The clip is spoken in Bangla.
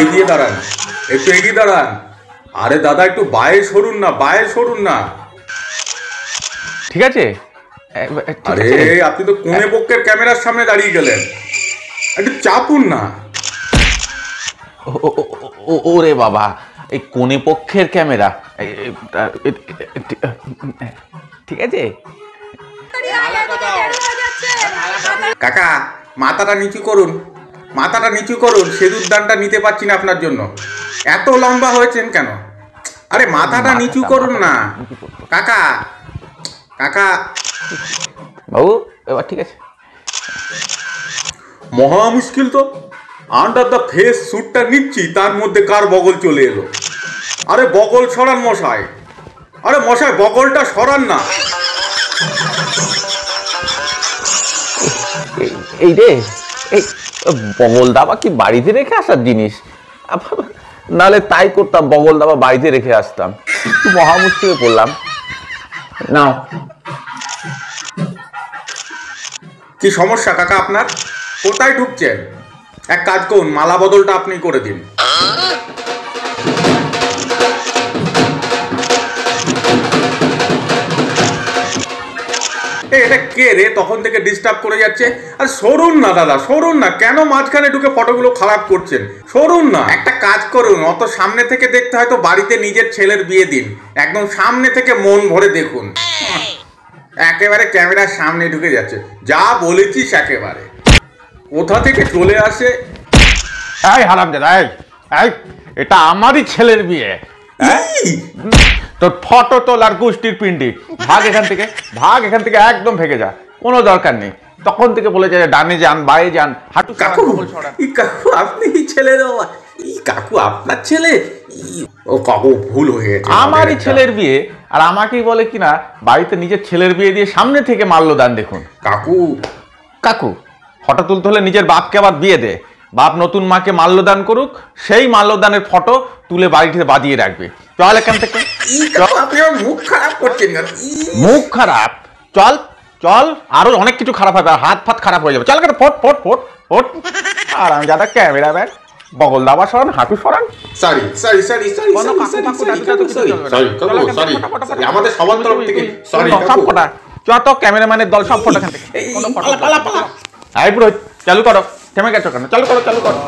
এগিয়ে দাঁড়ান, একটু এগিয়ে দাঁড়ান। আরে দাদা একটু বায়ে সরুন না, বায়ে সরুন না। ঠিক আছে। আরে আপনি তো কোণে পক্ষের ক্যামেরার সামনে দাঁড়িয়ে গেলেন, একটু চাপুন না। ওরে বাবা, এই কোণে পক্ষের ক্যামেরা। ঠিক আছে কাকা, মাথাটা নিচু করুন, মাথাটা নিচু করুন। সেতুর দানটা নিতে পারছি না আপনার জন্য। এত লম্বা হয়েছেন কেন? আরে মাথাটা নিচু করুন না কাকা। কাকা বাবু, এবার ঠিক আছে। মহা মুশকিল তো। আন্ডার দ্য ফেস স্যুটটা নিচ্ছি, তার মধ্যে কার বগল চলে এলো। আরে বগল সরান মশাই, আরে মশাই বগলটা সরান না। এই রে, এই বগল দাবা কি বাড়িতে রেখে আসার জিনিস? নাহলে তাই করতাম, বগল দাবা বাড়িতে রেখে আসতাম। মহা মুশকিলে পড়লাম। নাও। কি সমস্যা কাকা আপনার? কোথায় ঢুকছেন? এক কাজ করুন, মালা বদলটা আপনি করে দিন। এটা কে রে তখন থেকে ডিস্টার্ব করে যাচ্ছে? আর সরুন না দাদা, সরুন না। কেন মাঝখানে ঢুকে ফটোগুলো খারাপ করছেন? সরুন না। একটা কাজ করুন, অত সামনে থেকে দেখতে হয়তো বাড়িতে নিজের ছেলের বিয়ে দিন, একদম সামনে থেকে মন ভরে দেখুন। একেবারে ক্যামেরার সামনে ঢুকে যাচ্ছে। যা বলেছিস একেবারে কোথা থেকে চলে আসে। এই হারামজাদা, এই এটা আমারই ছেলের বিয়ে। তোর ফটো তোল আর গোষ্ঠীর পিন্ডি। ভাগ এখান থেকে, ভাগ এখান থেকে, একদম ভেগে যা, কোনো দরকার নেই। তখন থেকে বলে যায় ডানে যান, বায়ে যান, হাঁটু কাকু। কাকু আপনি ছেলের, কাকু আপনার ছেলে? ও কাকু ভুল হয়ে গেছে, আমারই ছেলের বিয়ে। আর আমাকেই বলে কিনা বাড়িতে নিজের ছেলের বিয়ে দিয়ে সামনে থেকে মাল্যদান দেখুন। কাকু কাকু, ফটো তুলতে হলে নিজের বাপকে আবার বিয়ে দে। বাপ নতুন মাকে মাল্যদান করুক, সেই মাল্যদানের ফটো তুলে বাড়িতে বাজিয়ে রাখবে। চল এখান থেকে। আপনি মুখ খারাপ করছেন। মুখ খারাপ? চল চল, আরো অনেক কিছু খারাপ হবে, হাত ফাত খারাপ হয়ে যাবে। চল কেন, ফট ফট ফট ফট। আর আমি যারা ক্যামেরাম্যান, বগল দাবা সরান, হাঁটু সরান। Sorry sorry sorry sorry sorry, আমাদের সবার তরফ থেকে সরি। সব ফটা যত ক্যামেরাম্যানের দল সব ফটো এখান থেকে। চালু করো, থেমে গেছো কেন? চালু করো, চালু করো।